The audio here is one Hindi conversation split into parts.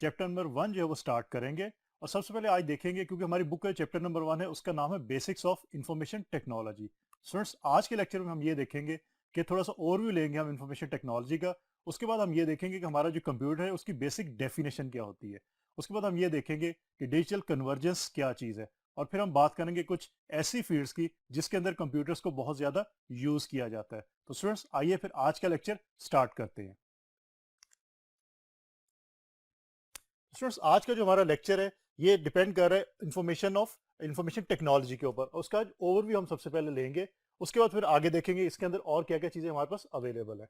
चैप्टर नंबर 1 जो है वो स्टार्ट करेंगे। और सबसे पहले आज देखेंगे, क्योंकि हमारी बुक का चैप्टर नंबर 1 है, उसका नाम है basics of information technology. Students, आज के लेक्चर में हम ये देखेंगे कि थोड़ा सा ओवरव्यू लेंगे हम इंफॉर्मेशन टेक्नोलॉजी का। उसके बाद हम ये देखेंगे कि हमारा जो कंप्यूटर है उसकी बेसिक डेफिनेशन क्या होती है। उसके बाद हम ये देखेंगे कि डिजिटल कन्वर्जेंस क्या चीज़ है। और फिर हम बात करेंगे कुछ ऐसी फील्ड्स की जिसके अंदर कंप्यूटर्स को बहुत ज़्यादा यूज़ किया जाता है। तो स्टूडेंट्स, आइए फिर आज का लेक्चर स्टार्ट करते हैं। स्टूडेंट्स, आज का जो हमारा लेक्चर है ये डिपेंड कर रहा है इंफॉर्मेशन टेक्नोलॉजी के ऊपर। उसका ओवरव्यू हम सबसे पहले लेंगे। उसके बाद फिर आगे देखेंगे इसके अंदर और क्या क्या चीजें हमारे पास अवेलेबल है।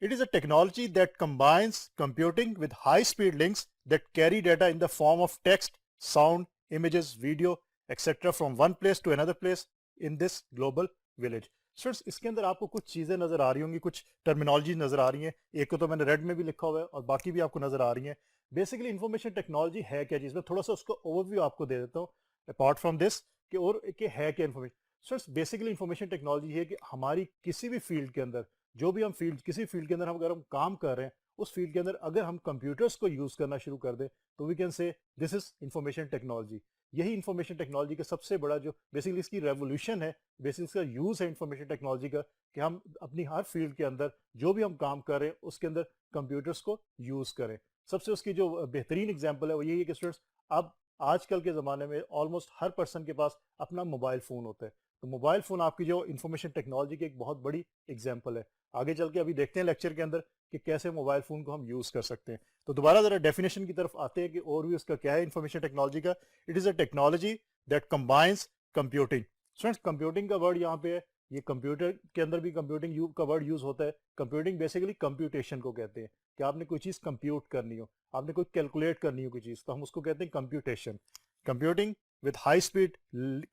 It is a technology that combines computing with high speed links that carry data in the form of text, sound, images, video etcetera from one place to another place in this global village. Students, इसके अंदर आपको कुछ चीजें नजर आ रही होंगी, कुछ टर्मिनोलॉजी नजर आ रही हैं। एक को तो मैंने रेड में भी लिखा हुआ है और बाकी भी आपको नजर आ रही हैं। बेसिकली इंफॉर्मेशन टेक्नोलॉजी है क्या चीज, मैं थोड़ा सा उसको ओवरव्यू आपको दे देता हूँ अपार्ट फ्रॉम दिस कि और कि है क्या information. So basically information technology है कि हमारी किसी भी फील्ड के अंदर, जो भी हम फील्ड, किसी फील्ड के अंदर हम अगर हम काम कर रहे हैं, उस फील्ड के अंदर अगर हम कंप्यूटर्स को यूज करना शुरू कर दें तो we can say this is information technology. यही इंफॉर्मेशन टेक्नोलॉजी का सबसे बड़ा जो बेसिकली इसकी रेवोल्यूशन है, बेसिकली इसका यूज है इंफॉर्मेशन टेक्नोलॉजी का, कि हम अपनी हर फील्ड के अंदर जो भी हम काम कर रहे हैं उसके अंदर कंप्यूटर्स को यूज करें। सबसे उसकी जो बेहतरीन एग्जांपल है वो यही है कि स्टूडेंट्स, अब आजकल के ज़माने में ऑलमोस्ट हर पर्सन के पास अपना मोबाइल फ़ोन होता है। तो मोबाइल फ़ोन आपकी जो इंफॉर्मेशन टेक्नोलॉजी की एक बहुत बड़ी एग्जांपल है। आगे चल के अभी देखते हैं लेक्चर के अंदर कि कैसे मोबाइल फ़ोन को हम यूज़ कर सकते हैं। तो दोबारा ज़रा डेफिनेशन की तरफ आते हैं कि और भी उसका क्या है इंफॉर्मेशन टेक्नोलॉजी का। It is a technology that combines computing. Students, computing का वर्ड यहाँ पे है, ये कंप्यूटर के अंदर भी कंप्यूटिंग का वर्ड यूज होता है। कंप्यूटिंग बेसिकली कंप्यूटेशन को कहते हैं कि आपने कोई चीज कंप्यूट करनी हो, आपने कोई कैलकुलेट करनी हो कोई चीज, तो हम उसको कहते हैं computation. Computing with high speed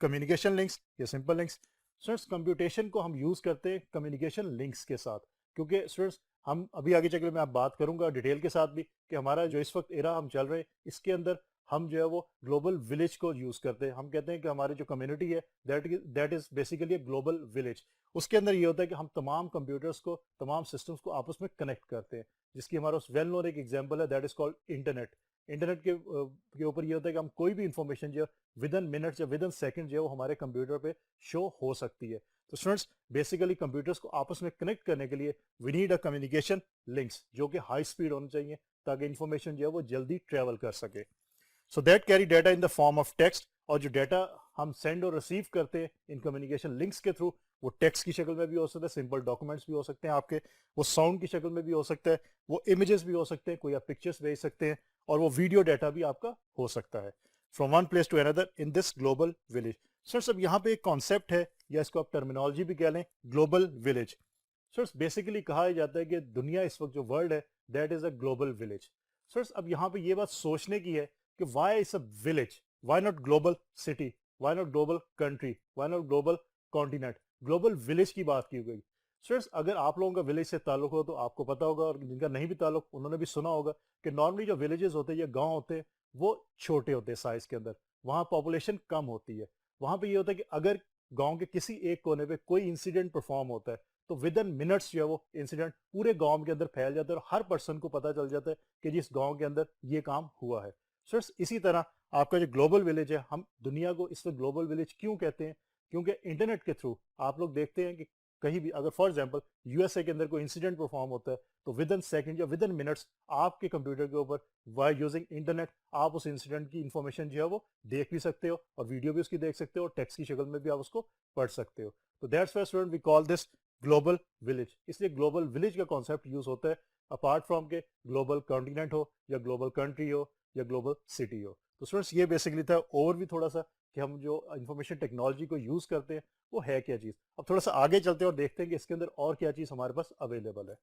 communication links या सिंपल लिंक्स। स्टूडेंट्स, कंप्यूटेशन को हम यूज करते हैं कम्युनिकेशन लिंक्स के साथ, क्योंकि स्टूडेंट्स हम अभी आगे चल के मैं आप बात करूंगा डिटेल के साथ भी कि हमारा जो इस वक्त एरा हम चल रहे हैं इसके अंदर हम जो है वो ग्लोबल विलेज को यूज करते हैं। हम कहते हैं कि हमारी जो कम्युनिटी है that is basically a global village. उसके अंदर ये होता है कि हम तमाम कंप्यूटर्स को, तमाम सिस्टम्स को आपस में कनेक्ट करते हैं, जिसकी हमारा वेल नोन एक एग्जांपल है, that is called internet. Internet के ऊपर ये होता है कि हम कोई भी इंफॉर्मेशन जो विद इन मिनट्स या विद इन सेकंड जो है वो हमारे कंप्यूटर पे शो हो सकती है। तो स्टूडेंट्स, बेसिकली कंप्यूटर्स को आपस में कनेक्ट करने के लिए we need a communication links जो कि हाई स्पीड होने चाहिए ताकि इंफॉर्मेशन जो है वो जल्दी ट्रेवल कर सके। So that carry data in the form of text. और जो डाटा हम सेंड और रिसीव करते हैं इन कम्युनिकेशन लिंक्स के थ्रू, वो टेक्स्ट की शक्ल में भी हो सकता है, सिंपल डॉक्यूमेंट्स भी हो सकते हैं आपके, वो साउंड की शक्ल में भी हो सकता है, वो इमेजेस भी हो सकते हैं, कोई आप पिक्चर्स भेज सकते हैं, और वो वीडियो डाटा भी आपका हो सकता है from one place to another in this global village. Sir सब यहाँ पे एक कॉन्सेप्ट है, या इसको आप टर्मिनोलॉजी भी कह लें, ग्लोबल विलेज। सर बेसिकली कहा जाता है कि दुनिया इस वक्त जो वर्ल्ड है that is a global village. Sir अब यहाँ पे ये बात सोचने की है कि why is a village, why not global city, why not global country, why not global continent. Global village की बात की गई। स्टूडेंट्स, अगर आप लोगों का विलेज से ताल्लुक हो तो आपको पता होगा, और जिनका नहीं भी ताल्लुक उन्होंने भी सुना होगा कि नॉर्मली जो विलेजेस होते हैं या गांव होते हैं वो छोटे होते हैं साइज के अंदर, वहाँ पॉपुलेशन कम होती है। वहाँ पे ये होता है कि अगर गांव के किसी एक कोने पे कोई इंसिडेंट परफॉर्म होता है तो विद इन मिनट्स जो है वो इंसिडेंट पूरे गांव के अंदर फैल जाता है और हर पर्सन को पता चल जाता है कि जिस गांव के अंदर ये काम हुआ है। सो इसी तरह आपका जो ग्लोबल विलेज है, हम दुनिया को इस वक्त ग्लोबल विलेज क्यों कहते हैं, क्योंकि इंटरनेट के थ्रू आप लोग देखते हैं कि कहीं भी अगर फॉर एग्जांपल यूएसए के अंदर कोई इंसिडेंट परफॉर्म होता है तो विद इन सेकंड या विद इन मिनट्स आपके कंप्यूटर के ऊपर बाय यूजिंग इंटरनेट आप उस इंसिडेंट की इंफॉर्मेशन जो है वो देख भी सकते हो, और वीडियो भी उसकी देख सकते हो, और टेक्स्ट की शक्ल में भी आप उसको पढ़ सकते हो। तो that's why student we call this global village. इसलिए ग्लोबल विलेज का कॉन्सेप्ट यूज होता है अपार्ट फ्रॉम के ग्लोबल कॉन्टिनेंट हो या ग्लोबल कंट्री हो या ग्लोबल सिटी हो। तो स्टूडेंट्स, ये बेसिकली था ओवर भी थोड़ा सा कि हम जो इंफॉर्मेशन टेक्नोलॉजी को यूज करते हैं वो है क्या चीज। अब थोड़ा सा आगे चलते हैं और देखते हैं कि इसके अंदर और क्या चीज हमारे पास अवेलेबल है।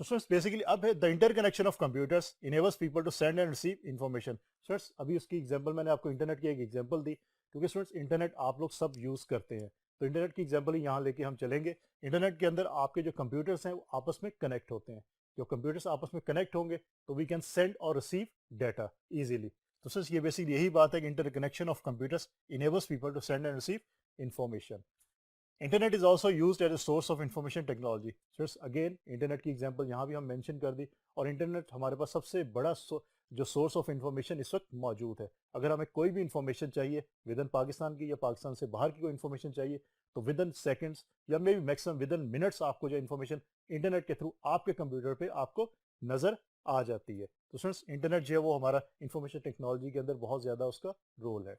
So students, basically अब है the interconnection of computers enables people to send and receive information. Students, अभी उसकी एग्जांपल मैंने आपको इंटरनेट की एक एग्जांपल दी, क्योंकि स्टूडेंट्स इंटरनेट आप लोग सब यूज करते हैं, तो इंटरनेट की एग्जांपल ही यहाँ लेके हम चलेंगे। इंटरनेट के अंदर आपके जो कंप्यूटर्स हैं वो आपस में कनेक्ट होते हैं। जो कंप्यूटर्स आपस में कनेक्ट होंगे तो वी कैन सेंड और रिसीव डाटा इजीली। तो सर ये बेसिकली यही बात है कि interconnection of computers enables people to send and receive information. Internet is also used as a source of information technology. Again internet की एग्जांपल यहाँ भी हम मेंशन कर दी, और इंटरनेट हमारे पास सबसे बड़ा जो सोर्स ऑफ इंफॉर्मेशन इस वक्त मौजूद है। अगर हमें कोई भी इंफॉर्मेशन चाहिए विद इन पाकिस्तान की या पाकिस्तान से बाहर की कोई इंफॉर्मेशन चाहिए, तो विद इन सेकेंड्स या may be maximum with in minutes आपको जो इंफॉर्मेशन इंटरनेट के थ्रू आपके कंप्यूटर पे आपको नजर आ जाती है। तो फ्रेंड्स इंटरनेट जो है वो हमारा इंफॉर्मेशन टेक्नोलॉजी के अंदर बहुत ज्यादा उसका रोल है।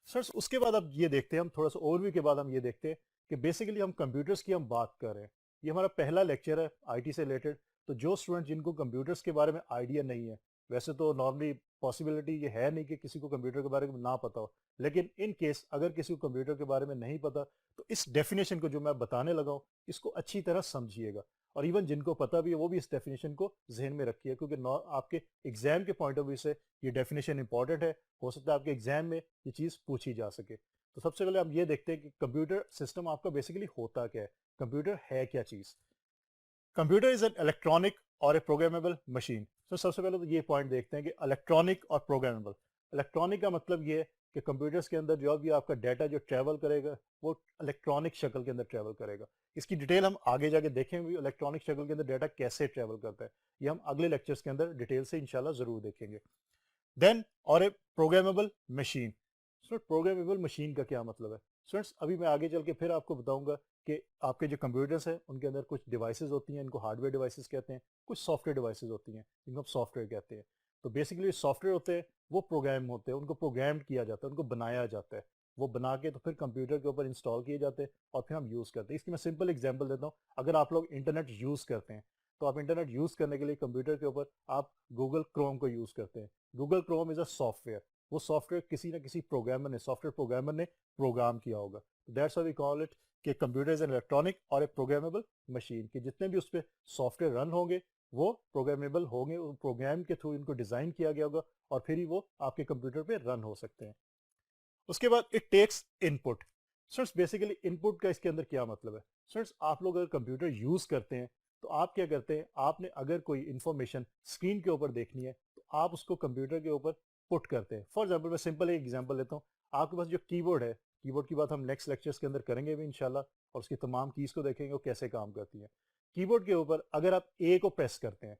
सर उसके बाद अब ये देखते हैं, हम थोड़ा सा ओवरव्यू के बाद हम ये देखते हैं कि बेसिकली हम कंप्यूटर्स की हम बात कर रहे हैं। ये हमारा पहला लेक्चर है आईटी से रिलेटेड। तो जो स्टूडेंट जिनको कंप्यूटर्स के बारे में आइडिया नहीं है, वैसे तो नॉर्मली पॉसिबिलिटी ये है नहीं कि किसी को कंप्यूटर के बारे में ना पता हो, लेकिन इन केस अगर किसी को कंप्यूटर के बारे में नहीं पता, तो इस डेफिनेशन को जो मैं बताने लगा हूँ इसको अच्छी तरह समझिएगा। और इवन जिनको पता भी है वो भी इस डेफिनेशन को जहन में रखिए, क्योंकि आपके एग्जाम के पॉइंट ऑफ व्यू से ये डेफिनेशन इंपॉर्टेंट है। हो सकता है आपके एग्जाम में ये चीज़ पूछी जा सके। तो सबसे पहले हम ये देखते हैं कि कंप्यूटर सिस्टम आपका बेसिकली होता क्या है, कंप्यूटर है क्या चीज़। कंप्यूटर इज एन इलेक्ट्रॉनिक और ए प्रोग्रामेबल मशीन। तो सबसे पहले तो ये पॉइंट देखते हैं कि इलेक्ट्रॉनिक और प्रोग्रामेबल। इलेक्ट्रॉनिक का मतलब ये है कि कंप्यूटर्स के अंदर जो भी आपका डाटा जो ट्रैवल करेगा वो इलेक्ट्रॉनिक शक्ल के अंदर ट्रैवल करेगा। इसकी डिटेल हम आगे जाके देखेंगे इलेक्ट्रॉनिक शक्ल के अंदर डाटा कैसे ट्रैवल करता है, ये हम अगले लेक्चर्स के अंदर डिटेल से इंशाल्लाह जरूर देखेंगे। देन और a programmable machine. Programmable machine का क्या मतलब है स्टूडेंट्स, अभी मैं आगे चल के फिर आपको बताऊंगा कि आपके जो कंप्यूटर्स हैं उनके अंदर कुछ डिवाइसेस होती हैं, इनको हार्डवेयर डिवाइसेस कहते हैं, कुछ सॉफ्टवेयर डिवाइसेस होती हैं जिनको हम सॉफ्टवेयर कहते हैं। तो बेसिकली सॉफ्टवेयर होते हैं वो प्रोग्राम होते हैं, उनको प्रोग्राम किया जाता है, उनको बनाया जाता है, वो बना के तो फिर कंप्यूटर के ऊपर इंस्टॉल किए जाते हैं और फिर हम यूज़ करते हैं। इसकी मैं सिंपल एग्जाम्पल देता हूँ। अगर आप लोग इंटरनेट यूज़ करते हैं तो आप इंटरनेट यूज़ करने के लिए कंप्यूटर के ऊपर आप गूगल क्रोम को यूज़ करते हैं। Google Chrome is a software, वो सॉफ्टवेयर किसी ना किसी प्रोग्रामर ने, सॉफ्टवेयर प्रोग्रामर ने प्रोग्राम किया होगा। That's why we call it कि कंप्यूटर इज एन इलेक्ट्रॉनिक और ए प्रोग्रामेबल मशीन, कि जितने भी उस पर सॉफ्टवेयर रन होंगे वो प्रोग्रामेबल होंगे, प्रोग्राम के थ्रू इनको डिजाइन किया गया होगा और फिर ही वो आपके कंप्यूटर पे रन हो सकते हैं। उसके बाद it takes input. Students basically input का इसके अंदर क्या मतलब है। स्टूडेंट्स आप लोग अगर कंप्यूटर यूज करते हैं तो आप क्या करते हैं, आपने अगर कोई इंफॉर्मेशन स्क्रीन के ऊपर देखनी है तो आप उसको कंप्यूटर के ऊपर पुट करते हैं। फॉर एग्जाम्पल मैं सिंपल एक एग्जाम्पल लेता हूँ। आपके पास जो कीबोर्ड है, कीबोर्ड की बात हम नेक्स्ट लेक्चर्स के अंदर करेंगे भी इंशाल्लाह, और उसकी तमाम कीज को देखेंगे वो कैसे काम करती है। कीबोर्ड के ऊपर अगर आप ए को प्रेस करते हैं,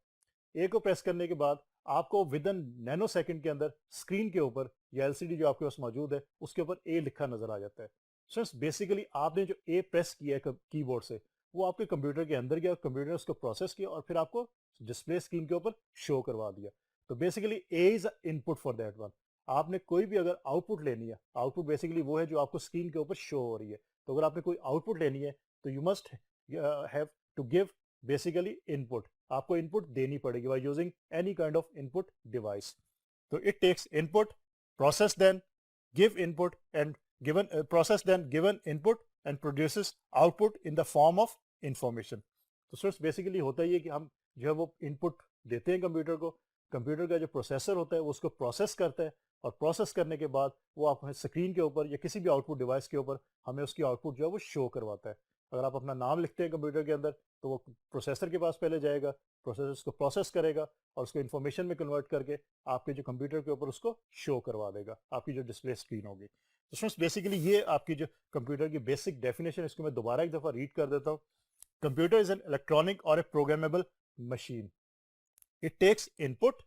ए को प्रेस करने के बाद आपको विद इन नैनो सेकंड के अंदर स्क्रीन के ऊपर या एलसीडी जो आपके पास मौजूद है उसके ऊपर ए लिखा नजर आ जाता है। फ्रेंड्स बेसिकली आपने जो ए प्रेस किया है कीबोर्ड से वो आपके कंप्यूटर के अंदर गया, कंप्यूटर ने उसको प्रोसेस किया और फिर आपको डिस्प्ले स्क्रीन के ऊपर शो करवा दिया। तो basically A is input for that one. आपने कोई भी अगर आउटपुट लेनी है, आउटपुट बेसिकली वो है जो आपको स्क्रीन के ऊपर शो हो रही है। तो अगर आपने कोई आउटपुट लेनी है तो you must have to give basically input, आपको इनपुट देनी पड़ेगी by using any kind of input device. तो it takes input, process then give input and given process then given input and produces output in the form of information. तो सोर्स बेसिकली होता ही है कि हम जो है वो इनपुट देते हैं कंप्यूटर को, कंप्यूटर का जो प्रोसेसर होता है वो उसको प्रोसेस करता है और प्रोसेस करने के बाद वो आप स्क्रीन के ऊपर या किसी भी आउटपुट डिवाइस के ऊपर हमें उसकी आउटपुट जो है वो शो करवाता है। अगर आप अपना नाम लिखते हैं कंप्यूटर के अंदर तो वो प्रोसेसर के पास पहले जाएगा, प्रोसेसर उसको प्रोसेस करेगा और उसको इन्फॉर्मेशन में कन्वर्ट करके आपके जो कंप्यूटर के ऊपर उसको शो करवा देगा, आपकी जो डिस्प्ले स्क्रीन होगी। तो फ्रेंड्स बेसिकली ये आपकी जो कंप्यूटर की बेसिक डेफिनेशन, इसको मैं दोबारा एक दफा रीड कर देता हूँ। कंप्यूटर इज एन इलेक्ट्रॉनिक और a programmable machine. It takes input,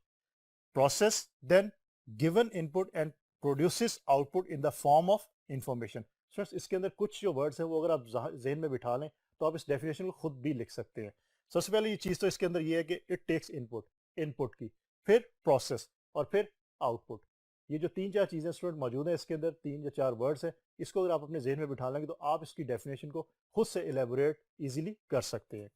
process then given input and produces output in the form of information। Friends इसके अंदर कुछ जो वर्ड्स हैं वो अगर आप जहन में बिठा लें तो आप इस डेफिनेशन को खुद भी लिख सकते हैं। सबसे पहले ये चीज़ तो इसके अंदर ये है कि इट टेक्स इनपुट, इनपुट की, फिर प्रोसेस और फिर आउटपुट। ये जो तीन चार चीज़ें स्टूडेंट मौजूद हैं इसके अंदर, तीन या चार वर्ड्स हैं, इसको अगर आप अपने जहन में बिठा लेंगे तो आप इसकी डेफिनेशन को खुद से एलेबोरेट इजीली कर सकते हैं।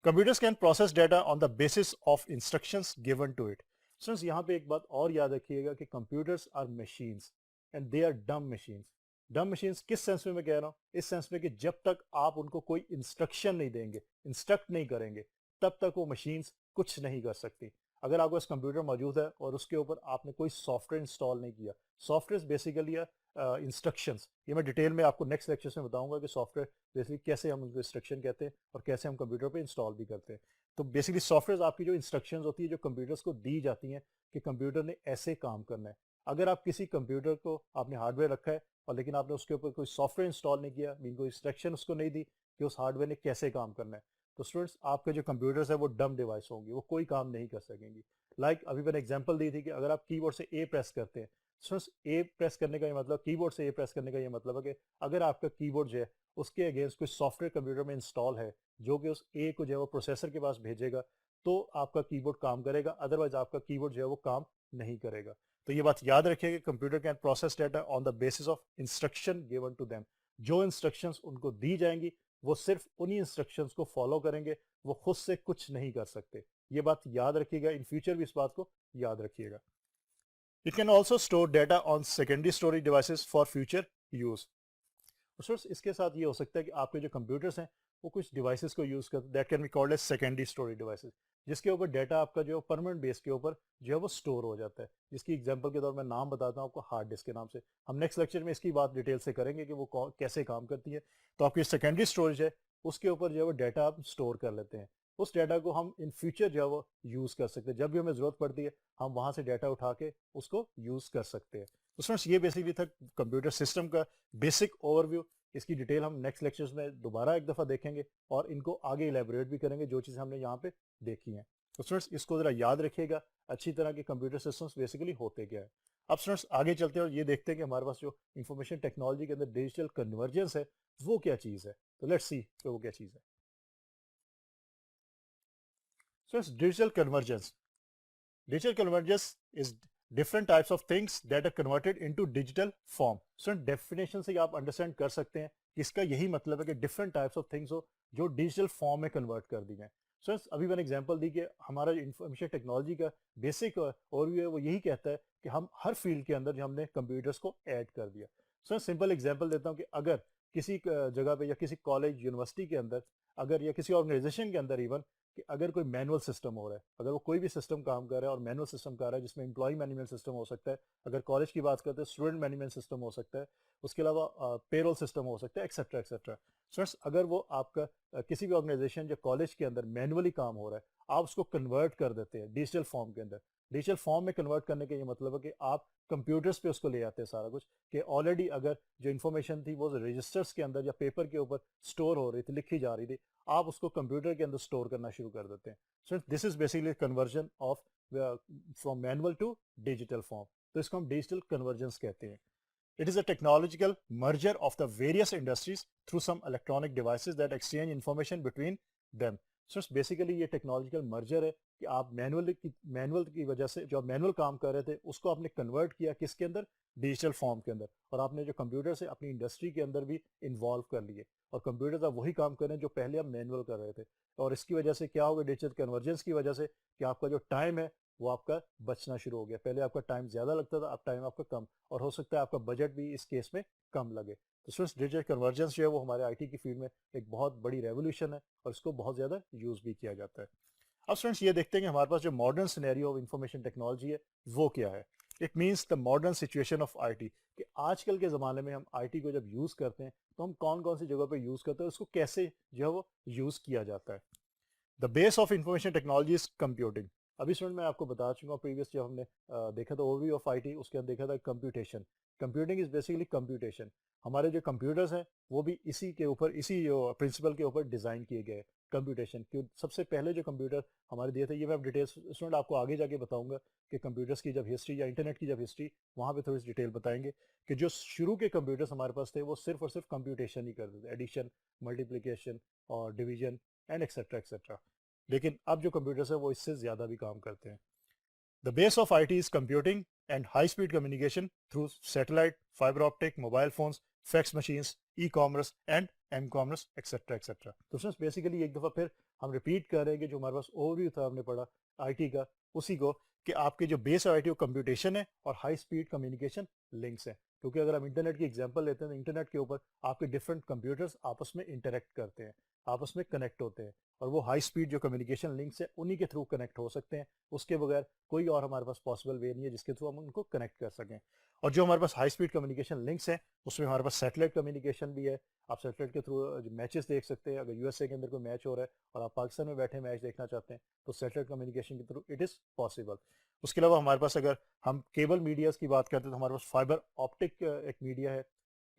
Computers can process data on the basis of instructions given to it. Students यहाँ पे एक बात और याद रखिएगा कि computers are machines and they are dumb machines. Dumb machines किस सेंस में मैं कह रहा हूँ, इस सेंस में कि जब तक आप उनको कोई इंस्ट्रक्शन नहीं देंगे, इंस्ट्रक्ट नहीं करेंगे, तब तक वो मशीन्स कुछ नहीं कर सकती। अगर आपको इस कंप्यूटर मौजूद है और उसके ऊपर आपने कोई सॉफ्टवेयर इंस्टॉल नहीं किया, सॉफ्टवेयर बेसिकली इंस्ट्रक्शंस, ये मैं डिटेल में आपको नेक्स्ट लेक्चर्स में बताऊंगा कि सॉफ्टवेयर बेसिकली कैसे हम उनको इंस्ट्रक्शन कहते हैं और कैसे हम कंप्यूटर पे इंस्टॉल भी करते हैं। तो बेसिकली सॉफ्टवेयर आपकी जो इंस्ट्रक्शंस होती है जो कंप्यूटर्स को दी जाती हैं कि कंप्यूटर ने ऐसे काम करना है। अगर आप किसी कंप्यूटर को आपने हार्डवेयर रखा है और लेकिन आपने उसके ऊपर कोई सॉफ्टवेयर इंस्टॉल नहीं किया, मीन कोई इंस्ट्रक्शन उसको नहीं दी कि उस हार्डवेयर ने कैसे काम करना है, तो स्टूडेंट्स आपके जो कंप्यूटर्स है वो डम डिवाइस होंगी, वो कोई काम नहीं कर सकेंगी। अभी मैंने एग्जांपल दी थी कि अगर आप कीबोर्ड से ए प्रेस करते हैं, स्टूडेंट्स ए प्रेस करने का ये मतलब, कीबोर्ड से ए प्रेस करने का ये मतलब है कि अगर आपका कीबोर्ड जो है उसके अगेंस्ट कोई सॉफ्टवेयर कंप्यूटर में इंस्टॉल है जो कि उस ए को जो है वो प्रोसेसर के पास भेजेगा, तो आपका कीबोर्ड काम करेगा, अदरवाइज आपका कीबोर्ड जो है वो काम नहीं करेगा। तो ये बात याद रखिए कि computer can process data on the basis of instruction given to them. जो इंस्ट्रक्शंस उनको दी जाएंगी वो सिर्फ उन्हीं इंस्ट्रक्शंस को फॉलो करेंगे, वो खुद से कुछ नहीं कर सकते। ये बात याद रखिएगा, इन फ्यूचर भी इस बात को याद रखिएगा। It can also store data on secondary storage devices for future use. Source इसके साथ ये हो सकता है कि आपके जो कंप्यूटर्स हैं वो कुछ डिवाइसेस को यूज़ करते, that can be called as secondary storage devices, जिसके ऊपर डाटा आपका जो परमानेंट बेस के ऊपर जो है वो स्टोर हो जाता है। जिसकी एग्जांपल के तौर में नाम बताता हूँ आपको, हार्ड डिस्क के नाम से। हम नेक्स्ट लेक्चर में इसकी बात डिटेल से करेंगे कि वो कैसे काम करती है। तो आपकी सेकेंडरी स्टोरेज है, उसके ऊपर जो है वो डाटा आप स्टोर कर लेते हैं। उस डाटा को हम इन फ्यूचर जो है वो यूज़ कर सकते हैं, जब भी हमें ज़रूरत पड़ती है हम वहाँ से डाटा उठा के उसको यूज़ कर सकते हैं। तो फ्रेंड्स ये बेसिकली था कंप्यूटर सिस्टम का बेसिक ओवरव्यू। इसकी डिटेल हम नेक्स्ट लेक्चर्स में दोबारा एक दफ़ा देखेंगे और इनको आगे इलेबोरेट भी करेंगे जो चीज़ें हमने यहाँ पे देखी हैं। तो स्टूडेंट्स इसको ज़रा याद रखिएगा अच्छी तरह के कंप्यूटर सिस्टम्स बेसिकली होते क्या है। अब स्टूडेंट्स आगे चलते हैं और ये देखते हैं कि हमारे पास जो इंफॉर्मेशन टेक्नोलॉजी के अंदर डिजिटल कन्वर्जेंस है वो क्या चीज़ है। तो लेट्स सी कि वो क्या चीज़ है। Students digital convergence is different types of things that are converted into digital form. So definition से आप अंडरस्टैंड कर सकते हैं कि इसका यही मतलब है कि डिफरेंट टाइप्स ऑफ थिंग्स हो जो डिजिटल फॉर्म में कन्वर्ट कर दी जाए। सो अभी मैंने एग्जांपल दी कि हमारा इंफॉर्मेशन टेक्नोलॉजी का बेसिक ओवरव्यू है वो यही कहता है कि हम हर फील्ड के अंदर जो हमने कंप्यूटर्स को ऐड कर दिया। सो सिंपल एग्जांपल देता हूँ कि अगर किसी जगह पे या किसी कॉलेज यूनिवर्सिटी के अंदर, अगर या किसी ऑर्गेनाइजेशन के अंदर इवन, कि अगर कोई मैनुअल सिस्टम हो रहा है, अगर वो कोई भी सिस्टम काम कर रहा है और मैनुअल सिस्टम कर रहा है जिसमें एम्प्लॉय मैनेजमेंट सिस्टम हो सकता है, अगर कॉलेज की बात करते हैं स्टूडेंट मैनेजमेंट सिस्टम हो सकता है, उसके अलावा पेरोल सिस्टम हो सकता है, एक्सेट्रा एक्सेट्रा। स्टूडेंट्स अगर वो आपका किसी भी ऑर्गेनाइजेशन या कॉलेज के अंदर मैनुअली काम हो रहा है, आप उसको कन्वर्ट कर देते हैं डिजिटल फॉर्म के अंदर। डिजिटल फॉर्म में कन्वर्ट करने का ये मतलब है कि आप कंप्यूटर्स पे उसको ले आते हैं सारा कुछ, कि ऑलरेडी अगर जो इन्फॉर्मेशन थी वो रजिस्टर्स के अंदर या पेपर के ऊपर स्टोर हो रही थी, लिखी जा रही थी, आप उसको कंप्यूटर के अंदर स्टोर करना शुरू कर देते हैं। So this is basically conversion of from manual to digital form. तो इसको हम डिजिटल कन्वर्जेंस कहते हैं। It is a technological merger of the various industries through some electronic devices that exchange information between them. So basically ये टेक्नोलॉजिकल मर्जर है कि आप मैनुअल की वजह से जो आप मैनुअल काम कर रहे थे उसको आपने कन्वर्ट किया किसके अंदर, डिजिटल फॉर्म के अंदर, और आपने जो कंप्यूटर से अपनी इंडस्ट्री के अंदर भी इन्वॉल्व कर लिए और कंप्यूटर अब वही काम कर रहे हैं जो पहले आप मैनुअल कर रहे थे। और इसकी वजह से क्या होगा, डिजिटल कन्वर्जेंस की वजह से कि आपका जो टाइम है वो आपका बचना शुरू हो गया। पहले आपका टाइम ज़्यादा लगता था, अब टाइम आपका कम, और हो सकता है आपका बजट भी इस केस में कम लगे। तो स्टूडेंट्स डिजिटल कन्वर्जेंस जो है वो हमारे आईटी की फील्ड में एक बहुत बड़ी रेवोल्यूशन है और इसको बहुत ज़्यादा यूज़ भी किया जाता है। अब स्टूडेंट्स ये देखते हैं कि हमारे पास जो modern scenario of information technology है वो क्या है। It means the modern situation of IT, कि आजकल के ज़माने में हम आईटी को जब यूज़ करते हैं तो हम कौन कौन सी जगह पर यूज़ करते हैं, उसको कैसे जो है वो यूज़ किया जाता है। The base of information technology is computing. अभी स्टूडेंट मैं आपको बता चुका हूँ, प्रीवियस जब हमने देखा था ओवरव्यू ऑफ आईटी, उसके अंदर देखा था computation. Computing is basically computation. हमारे जो कंप्यूटर्स हैं वो भी इसी के ऊपर, इसी प्रिंसिपल के ऊपर डिज़ाइन किए गए। कंप्यूटेशन क्यों, सबसे पहले जो कंप्यूटर हमारे दिए थे, ये मैं डिटेल्स स्टूडेंट आपको आगे जाके बताऊंगा कि कंप्यूटर्स की जब हिस्ट्री या इंटरनेट की जब हिस्ट्री, वहाँ पे थोड़ी सी डिटेल बताएंगे कि जो शुरू के कंप्यूटर्स हमारे पास थे वो सिर्फ और सिर्फ कंप्यूटेशन ही करते थे, एडिशन, मल्टीप्लिकेशन और डिवीजन एंड एक्सेट्रा एक्सेट्रा। लेकिन अब जो कंप्यूटर्स है वो इससे ज़्यादा भी काम करते हैं। The base of IT is computing and high speed communication through satellite, fibre optic, mobile phones, fax machines, e commerce and m commerce etcetera etcetera. तो फ्रेंड्स बेसिकली एक दफ़ा फिर हम रिपीट कर रहे हैं कि जो हमारे पास ओवरव्यू था हमने पढ़ा आईटी का, उसी को, कि आपके जो बेस ऑफ आईटी वो कंप्यूटेशन है और हाई स्पीड कम्युनिकेशन लिंक्स हैं। क्योंकि अगर हम इंटरनेट की एग्जांपल लेते हैं तो इंटरनेट के ऊपर आपके डिफरेंट कंप्यूटर्स आपस में इंटरेक्ट करते हैं, आपस में कनेक्ट होते हैं, और वो हाई स्पीड जो कम्युनिकेशन लिंक्स है उन्हीं के थ्रू कनेक्ट हो सकते हैं। उसके बगैर कोई और हमारे पास पॉसिबल वे नहीं है जिसके थ्रू हम उनको कनेक्ट कर सकें। और जो हमारे पास हाई स्पीड कम्युनिकेशन लिंक्स हैं उसमें हमारे पास सैटेलाइट कम्युनिकेशन भी है। आप सैटेलाइट के थ्रू मैचेस देख सकते हैं। अगर यूएसए के अंदर कोई मैच हो रहा है और आप पाकिस्तान में बैठे मैच देखना चाहते हैं तो सैटेलाइट कम्युनिकेशन के थ्रू इट इज़ पॉसिबल। उसके अलावा हमारे पास अगर हम केबल मीडियाज़ की बात करते हैं तो हमारे पास फाइबर ऑप्टिक एक मीडिया है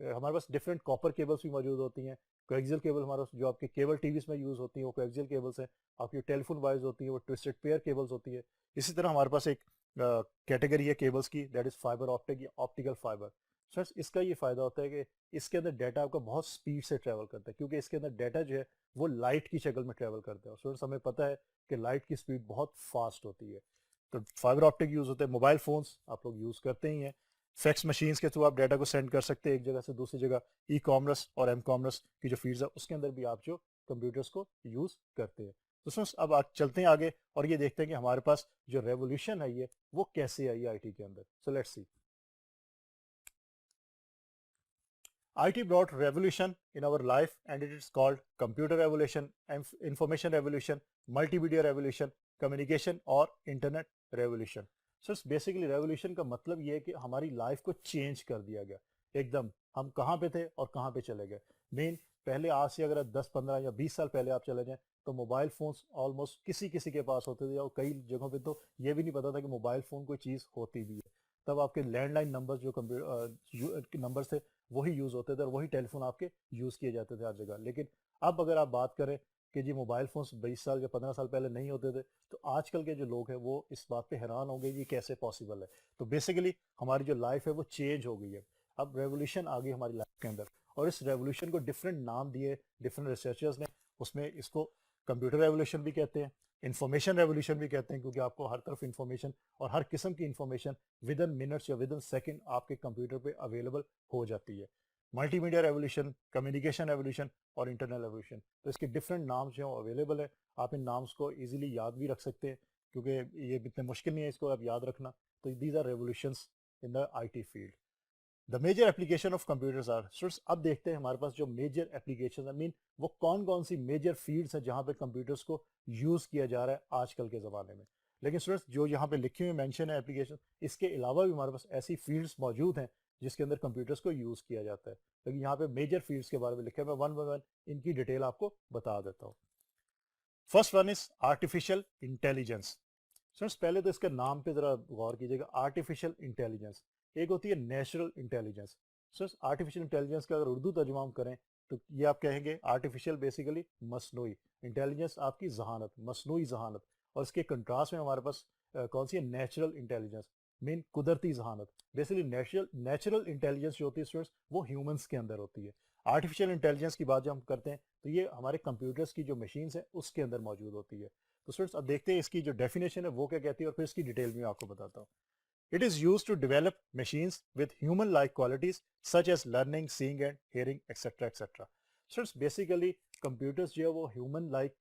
हमारे पास डिफरेंट कॉपर केबल्स भी मौजूद होती हैं, कोएक्सियल केबल हमारे पास जो आपके केबल टीवीज में यूज़ होती हैं वो कोएक्सियल केबल्स हैं, आपकी टेलीफोन वायर्स होती हैं वो ट्विस्टेड पेयर केबल्स होती है। इसी तरह हमारे पास एक कैटेगरी है केबल्स की, दैट इज फाइबर ऑप्टिक या ऑप्टिकल फाइबर। सर इसका ये फ़ायदा होता है कि इसके अंदर डाटा आपका बहुत स्पीड से ट्रैवल करता है, क्योंकि इसके अंदर डाटा जो है वो लाइट की शक्ल में ट्रैवल करता है, और सर हमें पता है कि लाइट की स्पीड बहुत फास्ट होती है। तो फाइबर ऑप्टिक यूज़ होते हैं, मोबाइल फ़ोन्स आप लोग यूज़ करते ही हैं, फैक्स मशीन्स के थ्रू आप डाटा को सेंड कर सकते हैं एक जगह से दूसरी जगह, ई कॉमर्स और एम कॉमर्स की जो फील्ड्स है उसके अंदर भी आप जो कंप्यूटर्स को यूज़ करते हैं। तो सर अब आप चलते हैं आगे और ये देखते हैं कि हमारे पास जो रेवोल्यूशन है ये वो कैसे आई है आईटी के अंदर। So let's see. IT brought revolution in our life and it is called computer revolution, information revolution, multimedia revolution, communication और internet revolution. So basically revolution का मतलब ये है कि हमारी लाइफ को चेंज कर दिया गया एकदम। हम कहाँ पे थे और कहाँ पे चले गए। मेन पहले आज से अगर 10-15 या 20 साल पहले आप चले जाएं तो मोबाइल फ़ोन्स ऑलमोस्ट किसी किसी के पास होते थे, और कई जगहों पे तो ये भी नहीं पता था कि मोबाइल फ़ोन कोई चीज़ होती भी है। तब आपके लैंडलाइन नंबर्स जो कंप्यूटर नंबर्स थे वही यूज़ होते थे और वही टेलीफोन आपके यूज़ किए जाते थे हर जगह। लेकिन अब अगर आप बात करें कि जी मोबाइल फ़ोन्स 20 साल या 15 साल पहले नहीं होते थे, तो आजकल के जो लोग हैं वो इस बात पे हैरान होंगे ये कैसे पॉसिबल है। तो बेसिकली हमारी जो लाइफ है वो चेंज हो गई है, अब रेवोल्यूशन आ गई हमारी लाइफ के अंदर, और इस रेवोल्यूशन को डिफरेंट नाम दिए डिफरेंट रिसर्चर्स ने। उसमें इसको कंप्यूटर रेवोल्यूशन भी कहते हैं, इंफॉर्मेशन रेवोल्यूशन भी कहते हैं, क्योंकि आपको हर तरफ इंफॉर्मेशन और हर किस्म की इंफॉर्मेशन विद इन मिनट्स या विद इन सेकेंड आपके कंप्यूटर पे अवेलेबल हो जाती है। मल्टीमीडिया रेवोल्यूशन, कम्युनिकेशन रेवोल्यूशन और इंटरनेट रेवोल्यूशन, तो इसके डिफरेंट नाम्स जो अवेलेबल है। आप इन नाम्स को इजीली याद भी रख सकते हैं क्योंकि ये इतने मुश्किल नहीं है इसको आप याद रखना। तो these are revolutions in the IT field. The major application of computers are, students अब देखते हैं हमारे पास जो मेजर एप्लीकेशन है, मीन वो कौन कौन सी मेजर फील्ड्स हैं जहाँ पे कंप्यूटर्स को यूज़ किया जा रहा है आजकल के ज़माने में। लेकिन स्टूडेंट्स जो यहाँ पे लिखे हुए मेंशन है एप्लीकेशन, इसके अलावा भी हमारे पास ऐसी फील्ड्स मौजूद हैं जिसके अंदर कंप्यूटर्स को यूज़ किया जाता है। लेकिन यहाँ पे मेजर फील्ड्स के बारे में लिखा है, मैं वन बाय वन इनकी डिटेल आपको बता देता हूँ। First one is artificial intelligence. Friends पहले तो इसके नाम पे ज़रा गौर कीजिएगा, आर्टिफिशियल इंटेलिजेंस। एक होती है natural intelligence. Friends artificial intelligence का अगर उर्दू तर्जुमा हम करें तो ये आप कहेंगे आर्टिफिशियल बेसिकली मसनूई, इंटेलिजेंस आपकी जहानत, मसनूई जहानत। और इसके कंट्रास्ट में हमारे पास कौन सी है, नेचुरल इंटेलिजेंस, मीन कुदरती जहानत। बेसिकली नेचुरल इंटेलिजेंस जो होती है स्टूडेंट्स वो ह्यूमंस के अंदर होती है। आर्टिफिशियल इंटेलिजेंस की बात जब हम करते हैं तो ये हमारे कंप्यूटर्स की जो मशीन्स हैं उसके अंदर मौजूद होती है। तो स्टूडेंट्स अब देखते हैं इसकी जो डेफिनेशन है वो क्या कहती है और फिर इसकी डिटेल में आपको बताता हूँ। It is use to develop machines with human like qualities such as learning, seeing and hearing etcetera etcetera. Students basically computers जो है वो ह्यूमन लाइक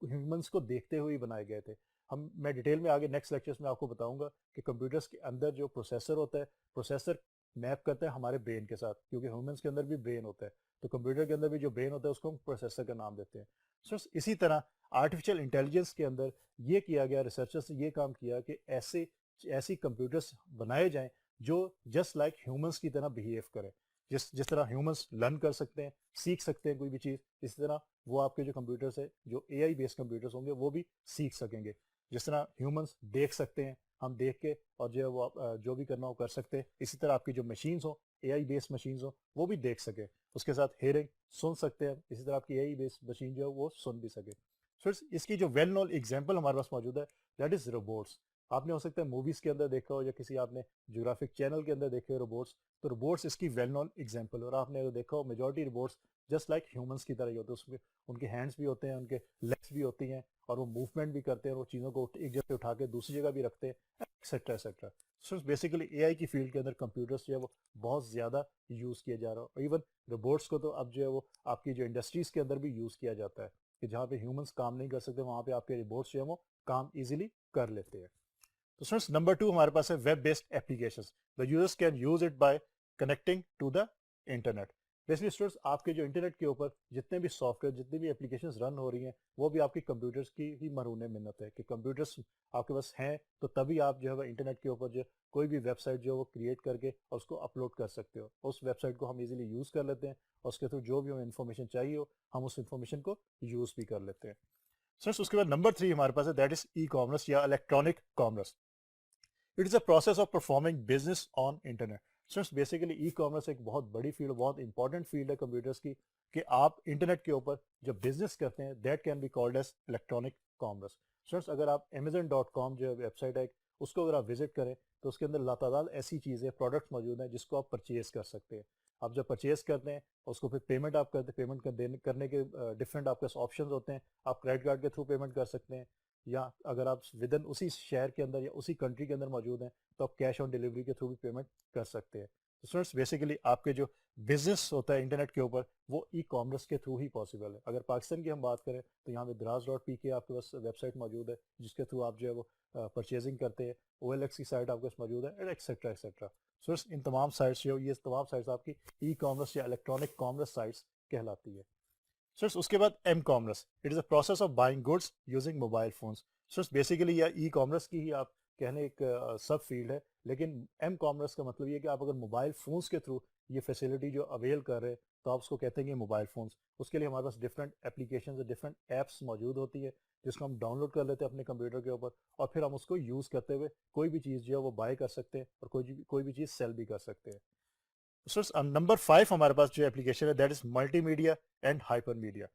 ह्यूमंस को देखते हुए ही बनाए गए थे। मैं डिटेल में आगे नेक्स्ट लेक्चर्स में आपको बताऊंगा कि कंप्यूटर्स के अंदर जो प्रोसेसर होता है, प्रोसेसर मैप करता है हमारे ब्रेन के साथ, क्योंकि ह्यूमंस के अंदर भी ब्रेन होता है, तो कंप्यूटर के अंदर भी जो ब्रेन होता है उसको हम प्रोसेसर का नाम देते हैं। सो इसी तरह आर्टिफिशियल इंटेलिजेंस के अंदर ये किया गया, रिसर्चर्स ने ये काम किया कि ऐसी कंप्यूटर्स बनाए जाएं जो जस्ट लाइक ह्यूमंस की तरह बिहेव करें। जिस तरह ह्यूमंस लर्न कर सकते हैं, सीख सकते हैं कोई भी चीज़, इसी तरह वो आपके जो कंप्यूटर्स है, जो एआई बेस्ड कंप्यूटर्स होंगे वो भी सीख सकेंगे। जिस तरह ह्यूमंस देख सकते हैं, हम देख के और जो है वो जो भी करना हो कर सकते हैं, इसी तरह आपकी जो मशीन्स हो, एआई बेस्ड मशीन्स हो, वो भी देख सके। उसके साथ हेयरिंग, सुन सकते हैं, इसी तरह आपकी एआई बेस्ड मशीन जो है वो सुन भी सके। फिर इसकी जो वेल नोन एग्जाम्पल हमारे पास मौजूद है दैट इज रोबोट्स। आपने हो सकता है मूवीज के अंदर देखा हो या किसी आपने जोग्राफिक चैनल के अंदर देखे हो रोबोट्स, तो रोबोट्स इसकी वेल नोन एग्जाम्पल। और आपने अगर देखा हो majority robots just like humans की तरह ही होते हैं, उसमें उनके हैंड्स भी होते हैं, उनके लेग्स भी होती हैं, और वो मूवमेंट भी करते हैं, और वो चीज़ों को एक जगह पे उठा के दूसरी जगह भी रखते हैं, etcetera etcetera. So basically AI की फील्ड के अंदर कंप्यूटर्स जो है वो बहुत ज़्यादा यूज़ किया जा रहा है, और इवन रोबोट्स को तो अब जो है वो आपकी जो इंडस्ट्रीज़ के अंदर भी यूज़ किया जाता है कि जहाँ पे ह्यूमंस काम नहीं कर सकते वहाँ पे आपके रोबोट्स जो है वो काम ईजिली कर लेते हैं। तो स्टूडेंट्स नंबर 2 हमारे पास है web based applications. The users can use it by connecting to the internet. Basically students आपके जो इंटरनेट के ऊपर जितने भी सॉफ्टवेयर, जितनी भी एप्लीकेशंस रन हो रही हैं, वो भी आपकी कंप्यूटर्स की ही मरहून मिन्नत है कि कंप्यूटर्स आपके पास हैं तो तभी आप जो है इंटरनेट के ऊपर जो कोई भी वेबसाइट जो है वो क्रिएट करके और उसको अपलोड कर सकते हो। उस वेबसाइट को हम इजीली यूज़ कर लेते हैं और उसके थ्रू जो भी हमें इन्फॉर्मेशन चाहिए हो हम उस इन्फॉर्मेशन को यूज़ भी कर लेते हैं। सर उसके बाद नंबर 3 हमारे पास है दैट इज ई कॉमर्स या electronic commerce. It is a process of performing business on internet. Students basically e commerce एक बहुत बड़ी फील्ड, बहुत इंपॉर्टेंट फील्ड है कंप्यूटर्स की, कि आप इंटरनेट के ऊपर जब बिजनेस करते हैं that can be called as electronic commerce. Students अगर आप Amazon.com जो वेबसाइट है उसको अगर आप विजिट करें तो उसके अंदर लातादाद ऐसी चीज़ें, प्रोडक्ट्स मौजूद हैं जिसको आप परचेज कर सकते हैं। आप जब परचेज करते हैं उसको फिर पेमेंट आप करते हैं, पेमेंट करने के डिफरेंट आपके पास ऑप्शन होते हैं। आप क्रेडिट कार्ड के थ्रू पेमेंट कर सकते हैं, या अगर आप विद इन उसी शहर के अंदर या उसी कंट्री के अंदर मौजूद हैं तो आप कैश ऑन डिलीवरी के थ्रू भी पेमेंट कर सकते हैं। तो स्टूडेंट्स बेसिकली आपके जो बिजनेस होता है इंटरनेट के ऊपर वो ई कॉमर्स के थ्रू ही पॉसिबल है। अगर पाकिस्तान की हम बात करें तो यहाँ पे Draz.pk आपके पास वेबसाइट मौजूद है जिसके थ्रू आप जो है वो परचेजिंग करते हैं। OLX की साइट आपके पास मौजूद है, एक्सेट्रा एक्सेट्रा। सो इन तमाम साइट्स जो ये तमाम साइट्स आपकी ई कॉमर्स या इलेक्ट्रॉनिक कॉमर्स साइट्स कहलाती है। सो उसके बाद m commerce, it is a process of buying goods using mobile phones. So basically यह ई कॉमर्स की ही आप कहने एक सब फील्ड है, लेकिन एम कॉमर्स का मतलब ये है कि आप अगर मोबाइल फोन्स के थ्रू ये फैसिलिटी जो अवेल कर रहे हैं तो आप उसको कहते हैं कि मोबाइल फोन्स। उसके लिए हमारे पास डिफरेंट एप्लीकेशन, डिफरेंट ऐप्स मौजूद होती है जिसको हम डाउनलोड कर लेते हैं अपने कंप्यूटर के ऊपर, और फिर हम उसको यूज़ करते हुए कोई भी चीज़ जो है वो बाय कर सकते हैं और कोई भी चीज़ सेल भी कर सकते हैं। सो नंबर 5 हमारे पास जो एप्लीकेशन है that is multimedia and hypermedia.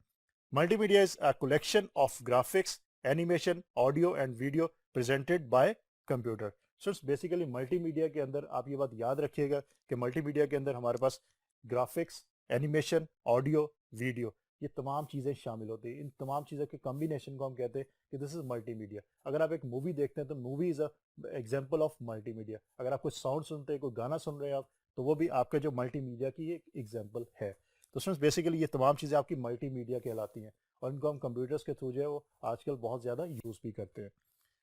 Multimedia is a collection of graphics, animation, audio and video presented by computer. So it's basically multimedia के अंदर आप ये बात याद रखिएगा कि multimedia के अंदर हमारे पास ग्राफिक्स, एनिमेशन, ऑडियो, वीडियो, ये तमाम चीज़ें शामिल होती हैं। इन तमाम चीज़ों के कॉम्बिनेशन को हम कहते हैं कि दिस इज मल्टीमीडिया। अगर आप एक मूवी देखते हैं तो movie is a example of multimedia. अगर आप कोई साउंड सुनते हैं, कोई गाना सुन रहे हैं आप, तो वो भी आपका जो मल्टीमीडिया की एक एग्जाम्पल है। तो स्टूडेंट्स बेसिकली ये तमाम चीज़ें आपकी मल्टीमीडिया कहलाती हैं और इनको हम कंप्यूटर्स के थ्रू जो है वो आजकल बहुत ज़्यादा यूज़ भी करते हैं।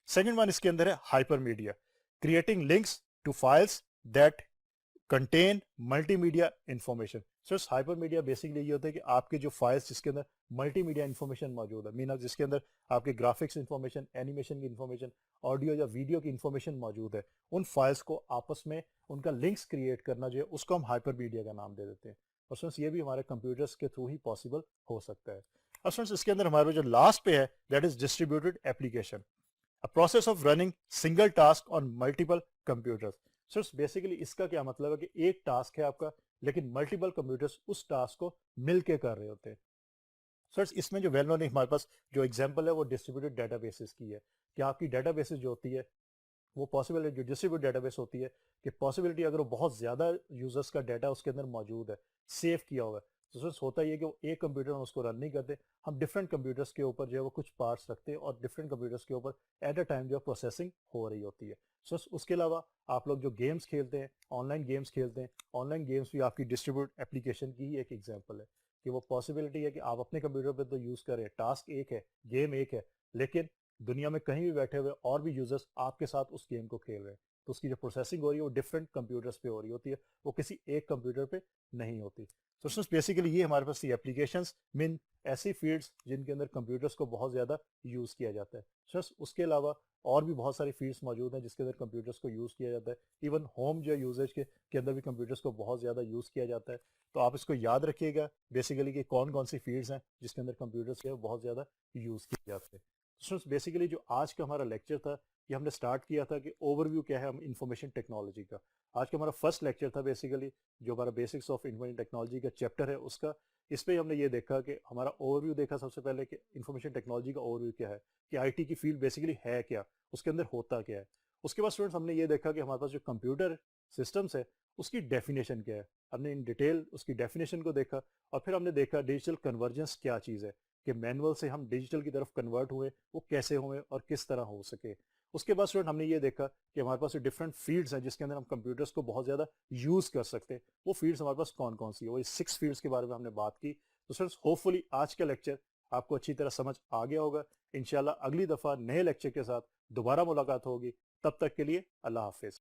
सेकेंड वन इसके अंदर है hypermedia, creating links to files that contain multimedia information. So इस हाइपरमीडिया बेसिकली ये होता है कि आपके जो फाइल्स जिसके अंदर मल्टीमीडिया इंफॉर्मेशन मौजूद है, मीन जिसके अंदर आपके ग्राफिक्स इंफॉर्मेशन, एनिमेशन की इंफॉर्मेशन, ऑडियो या वीडियो की इंफॉर्मेशन मौजूद है, उन फाइल्स को आपस में उनका लिंक्स क्रिएट करना जो है उसको हम हाइपरमीडिया का नाम दे देते हैं। और स्टूडेंट्स ये भी हमारे कंप्यूटर्स के थ्रू ही पॉसिबल हो सकता है। और स्टूडेंट्स इसके अंदर हमारे जो लास्ट पे है that is distributed application, a process of running single task on multiple computers। So basically इसका क्या मतलब है कि एक टास्क है आपका लेकिन मल्टीपल कंप्यूटर्स उस टास्क को मिलके कर रहे होते हैं। सर इसमें जो वेल नोन हमारे पास जो एग्जांपल है वो डिस्ट्रीब्यूटेड डेटाबेसेस की है, कि आपकी डेटाबेसेस जो होती है वो पॉसिबल है, जो डिस्ट्रीब्यूट डेटाबेस होती है कि पॉसिबिलिटी अगर वो बहुत ज़्यादा यूजर्स का डाटा उसके अंदर मौजूद है, सेव किया हुआ है, तो सर होता ही है कि वो एक कंप्यूटर में उसको रन नहीं करते, हम डिफरेंट कंप्यूटर्स के ऊपर जो है वो कुछ पार्ट्स रखते हैं और डिफरेंट कंप्यूटर्स के ऊपर एट अ टाइम जो है प्रोसेसिंग हो रही होती है। सो उसके अलावा आप लोग जो गेम्स खेलते हैं, ऑनलाइन गेम्स खेलते हैं, ऑनलाइन गेम्स भी आपकी डिस्ट्रीब्यूट एप्लीकेशन की ही एक एग्जाम्पल है कि वो पॉसिबिलिटी है कि आप अपने कंप्यूटर पर तो यूज़ करें, टास्क एक है, गेम एक है, लेकिन दुनिया में कहीं भी बैठे हुए और भी यूजर्स आपके साथ उस गेम को खेल रहे हैं, तो उसकी जो प्रोसेसिंग हो रही है वो डिफरेंट कंप्यूटर्स पे हो रही होती है, वो किसी एक कंप्यूटर पे नहीं होती। तो बेसिकली ये हमारे पास ये एप्लीकेशंस मीन ऐसी फील्ड्स जिनके अंदर कंप्यूटर्स को बहुत ज़्यादा यूज़ किया जाता है। उसके अलावा और भी बहुत सारी फील्ड्स मौजूद हैं जिसके अंदर कंप्यूटर्स को यूज़ किया जाता है। इवन होम जो यूजेज के अंदर भी कंप्यूटर्स को बहुत ज़्यादा यूज़ किया जाता है। तो आप इसको याद रखिएगा बेसिकली कि कौन कौन सी फील्ड्स हैं जिसके अंदर कंप्यूटर्स के बहुत ज़्यादा यूज़ किए जाते हैं। स्टूडेंट्स बेसिकली जो आज का हमारा लेक्चर था ये हमने स्टार्ट किया था कि ओवरव्यू क्या है हम इंफॉर्मेशन टेक्नोलॉजी का। आज का हमारा फर्स्ट लेक्चर था बेसिकली जो हमारा बेसिक्स ऑफ इंफॉर्मेशन टेक्नोलॉजी का चैप्टर है उसका। इस पे हमने ये देखा कि हमारा ओवरव्यू देखा सबसे पहले कि इंफॉर्मेशन टेक्नोलॉजी का ओवरव्यू क्या है, कि आईटी की फील्ड बेसिकली है क्या, उसके अंदर होता क्या है। उसके बाद स्टूडेंट्स हमने ये देखा कि हमारे पास जो कंप्यूटर सिस्टम्स है उसकी डेफिनेशन क्या है, हमने इन डिटेल उसकी डेफिनेशन को देखा। और फिर हमने देखा डिजिटल कन्वर्जेंस क्या चीज़ है, कि मैनुअल से हम डिजिटल की तरफ कन्वर्ट हुए वो कैसे हुए और किस तरह हो सके। उसके बाद स्टूडेंट हमने ये देखा कि हमारे पास डिफरेंट फील्ड्स हैं जिसके अंदर हम कंप्यूटर्स को बहुत ज़्यादा यूज़ कर सकते हैं, वो फील्ड्स हमारे पास कौन कौन सी है, वो 6 फील्ड्स के बारे में हमने बात की। तो स्टूडेंट्स होपफुली आज का लेक्चर आपको अच्छी तरह समझ आ गया होगा। इंशाल्लाह अगली दफ़ा नए लेक्चर के साथ दोबारा मुलाकात होगी, तब तक के लिए अल्लाह हाफिज़।